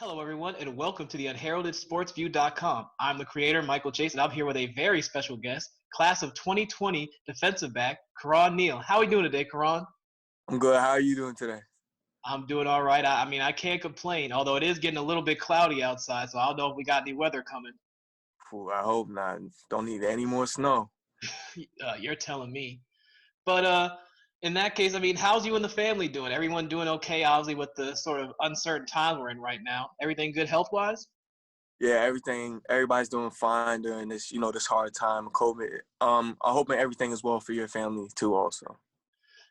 Hello, everyone, and welcome to the Unheralded SportsView.com. I'm the creator, Michael Chase, and I'm here with a very special guest, class of 2020 defensive back, Kahron Neal. How are we doing today, Kahron? I'm good. How are you doing today? I'm doing all right. I can't complain, although it is getting a little bit cloudy outside, so I don't know if we got any weather coming. Phew, I hope not. Don't need any more snow. You're telling me. But in that case, how's you and the family doing? Everyone doing okay, obviously, with the sort of uncertain time we're in right now? Everything good health-wise? Yeah, everybody's doing fine during this hard time, COVID. I'm hoping everything is well for your family too also.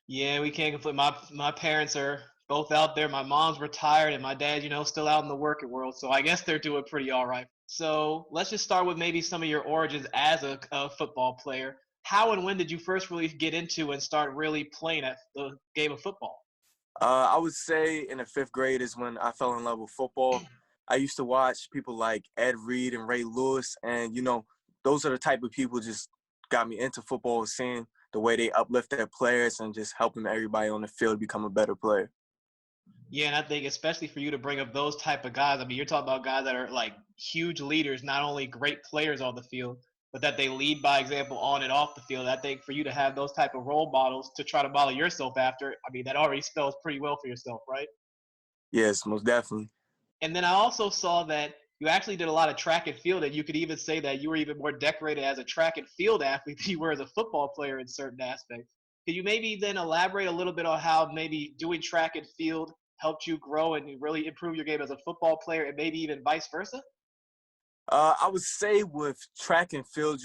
Yeah, we can't complain. My parents are both out there. My mom's retired, and my dad, still out in the working world. So I guess they're doing pretty all right. So let's just start with maybe some of your origins as a football player. How and when did you first really get into and start really playing at the game of football? I would say in the fifth grade is when I fell in love with football. I used to watch people like Ed Reed and Ray Lewis, and those are the type of people just got me into football, seeing the way they uplift their players and just helping everybody on the field become a better player. Yeah, and I think especially for you to bring up those type of guys. You're talking about guys that are like huge leaders, not only great players on the field, but that they lead by example on and off the field. I think for you to have those type of role models to try to model yourself after, that already spells pretty well for yourself, right? Yes, most definitely. And then I also saw that you actually did a lot of track and field, and you could even say that you were even more decorated as a track and field athlete than you were as a football player in certain aspects. Could you maybe then elaborate a little bit on how maybe doing track and field helped you grow and really improve your game as a football player, and maybe even vice versa? I would say with track and field,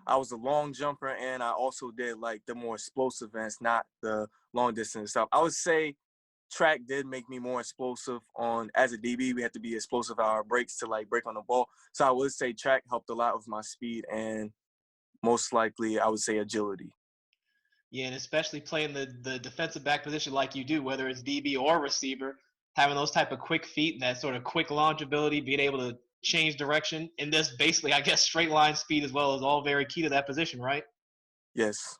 I was a long jumper and I also did like the more explosive events, not the long distance stuff. I would say track did make me more explosive on as a DB. We had to be explosive at our breaks to like break on the ball. So I would say track helped a lot with my speed and most likely I would say agility. Yeah, and especially playing the defensive back position like you do, whether it's DB or receiver, having those type of quick feet and that sort of quick launch ability, being able to change direction, and this basically, I guess, straight line speed as well is all very key to that position, right? Yes.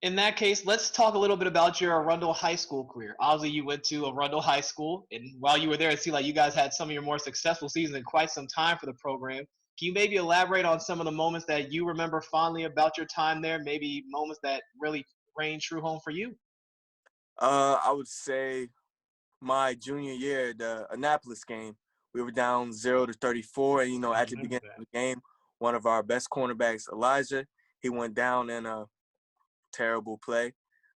In that case, let's talk a little bit about your Arundel High School career. Obviously, you went to Arundel High School, and while you were there, it seemed like you guys had some of your more successful seasons in quite some time for the program. Can you maybe elaborate on some of the moments that you remember fondly about your time there? Maybe moments that really reigned true home for you? I would say my junior year, the Annapolis game, we were down 0-34. And, I at the remember beginning that. of the game, one of our best cornerbacks, Elijah, he went down in a terrible play.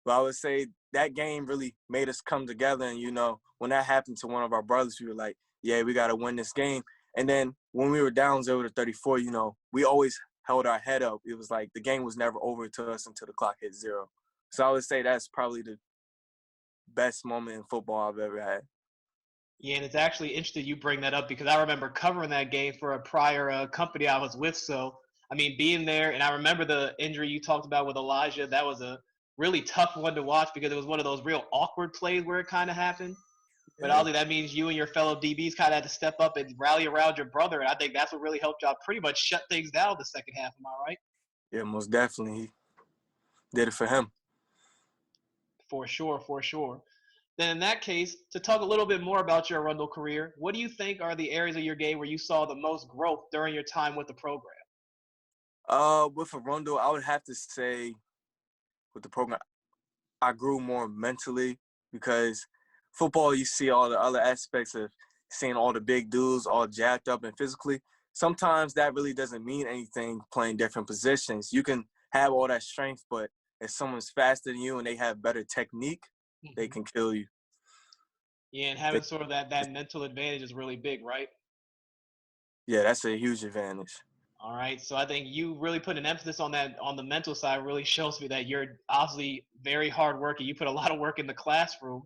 But I would say that game really made us come together. And, when that happened to one of our brothers, we were like, yeah, we got to win this game. And then when we were down 0-34, we always held our head up. It was like the game was never over to us until the clock hit zero. So I would say that's probably the best moment in football I've ever had. Yeah, and it's actually interesting you bring that up because I remember covering that game for a prior company I was with. So, being there, and I remember the injury you talked about with Elijah. That was a really tough one to watch because it was one of those real awkward plays where it kind of happened. But Yeah. obviously, that means you and your fellow DBs kind of had to step up and rally around your brother. And I think that's what really helped y'all pretty much shut things down the second half. Am I right? Yeah, most definitely. He did it for him. For sure, for sure. Then in that case, to talk a little bit more about your Arundel career, what do you think are the areas of your game where you saw the most growth during your time with the program? With Arundel, I would have to say with the program, I grew more mentally because football, you see all the other aspects of seeing all the big dudes all jacked up and physically. Sometimes that really doesn't mean anything playing different positions. You can have all that strength, but if someone's faster than you and they have better technique, they Hmm. can kill you. Yeah, and They, having sort of that mental advantage is really big, right? yeah, that's a huge advantage. All right. So I think you really put an emphasis on that on the mental side really shows me that you're obviously very hard working. You put a lot of work in the classroom.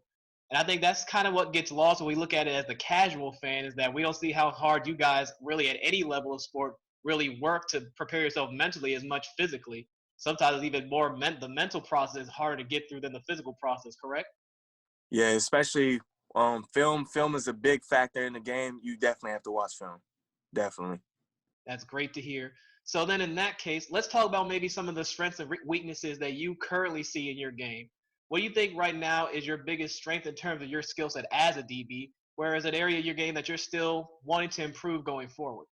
And I think that's kind of what gets lost when we look at it as the casual fan is that we don't see how hard you guys really at any level of sport really work to prepare yourself mentally as much physically. Sometimes even more the mental process is harder to get through than the physical process, correct? Yeah, especially film. Film is a big factor in the game. You definitely have to watch film. Definitely. That's great to hear. So then in that case, let's talk about maybe some of the strengths and weaknesses that you currently see in your game. what do you think right now is your biggest strength in terms of your skill set as a DB, whereas an area of your game that you're still wanting to improve going forward?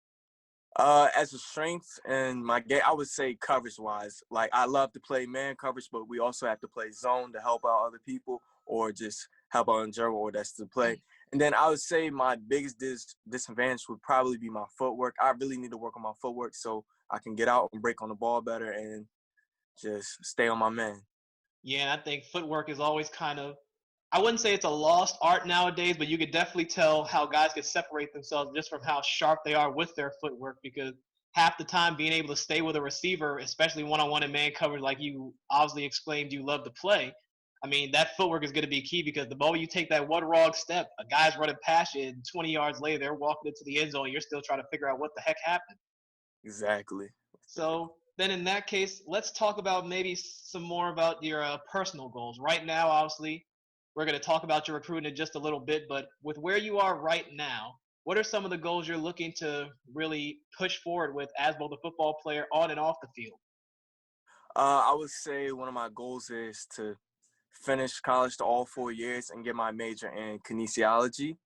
As a strength in my game, I would say coverage wise. Like I love to play man coverage, but we also have to play zone to help out other people or just help out in general, or that's the play. And then I would say my biggest disadvantage would probably be my footwork. I really need to work on my footwork so I can get out and break on the ball better and just stay on my man. Yeah, I think footwork is always kind of, I wouldn't say it's a lost art nowadays, but you could definitely tell how guys could separate themselves just from how sharp they are with their footwork, because half the time being able to stay with a receiver, especially one-on-one and man coverage like you obviously exclaimed you love to play, I mean, that footwork is going to be key because the moment you take that one wrong step, a guy's running past you and 20 yards later they're walking into the end zone and you're still trying to figure out what the heck happened. Exactly. So then in that case, let's talk about maybe some more about your personal goals. Right now, obviously, we're going to talk about your recruiting in just a little bit, but with where you are right now, what are some of the goals you're looking to really push forward with as both a football player on and off the field? I would say one of my goals is to finish college to all 4 years and get my major in kinesiology.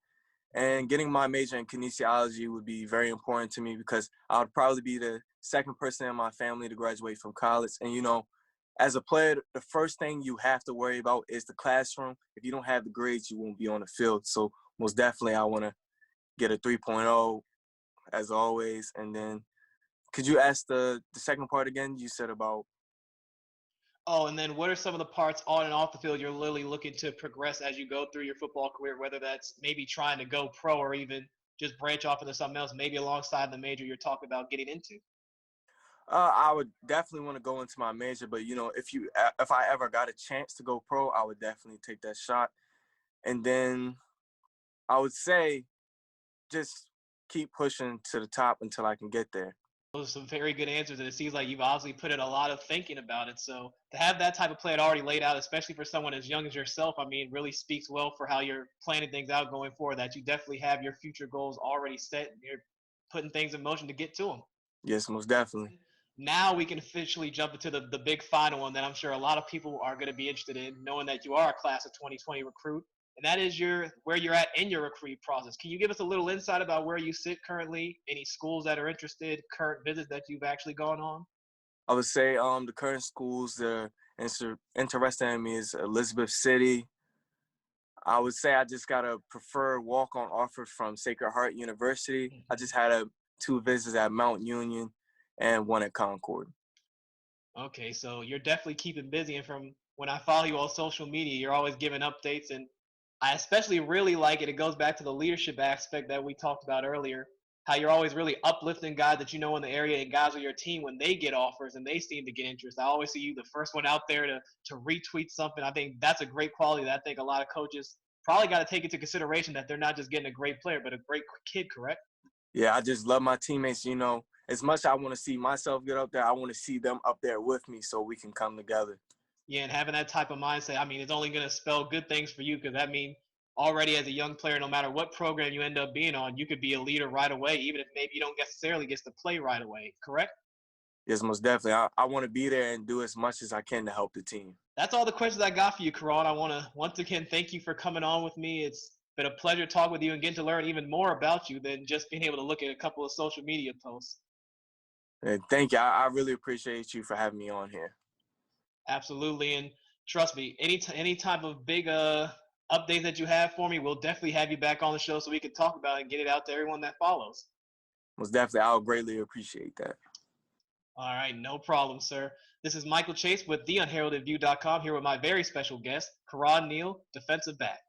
And getting my major in kinesiology would be very important to me because I would probably be the second person in my family to graduate from college. And, as a player, the first thing you have to worry about is the classroom. If you don't have the grades, you won't be on the field. So most definitely I want to get a 3.0 as always. And then could you ask the second part again? You said about Oh, and then what are some of the parts on and off the field you're literally looking to progress as you go through your football career, whether that's maybe trying to go pro or even just branch off into something else, maybe alongside the major you're talking about getting into? I would definitely want to go into my major, but if I ever got a chance to go pro, I would definitely take that shot. And then I would say just keep pushing to the top until I can get there. Those are some very good answers, and it seems like you've obviously put in a lot of thinking about it. So to have that type of plan already laid out, especially for someone as young as yourself, I mean, really speaks well for how you're planning things out going forward. That you definitely have your future goals already set, and you're putting things in motion to get to them. Yes, most definitely. Now we can officially jump into the big final one that I'm sure a lot of people are going to be interested in, knowing that you are a class of 2020 recruit, and that is your where you're at in your recruit process. Can you give us a little insight about where you sit currently, any schools that are interested, current visits that you've actually gone on? I would say the current schools that are interested in me is Elizabeth City. I would say I just got a preferred walk-on offer from Sacred Heart University. I just had two visits at Mount Union and one at Concord. Okay, so you're definitely keeping busy, and from when I follow you on social media, you're always giving updates, and I especially really like it. It goes back to the leadership aspect that we talked about earlier. How you're always really uplifting guys that you know in the area and guys on your team when they get offers and they seem to get interest. I always see you the first one out there to retweet something. I think that's a great quality that I think a lot of coaches probably got to take into consideration, that they're not just getting a great player but a great kid. Correct? Yeah, I just love my teammates. As much as I want to see myself get up there, I want to see them up there with me so we can come together. Yeah, and having that type of mindset, I mean, it's only going to spell good things for you, because that means already as a young player, no matter what program you end up being on, you could be a leader right away, even if maybe you don't necessarily get to play right away. Correct? Yes, most definitely. I want to be there and do as much as I can to help the team. That's all the questions I got for you, Karan. I want to once again thank you for coming on with me. It's been a pleasure talking with you and getting to learn even more about you than just being able to look at a couple of social media posts. And thank you. I really appreciate you for having me on here. Absolutely, and trust me, any type of big updates that you have for me, we'll definitely have you back on the show so we can talk about it and get it out to everyone that follows. Most definitely. I'll greatly appreciate that. All right, no problem, sir. This is Michael Chase with the UnheraldedView.com here with my very special guest, Kahron Neal, defensive back.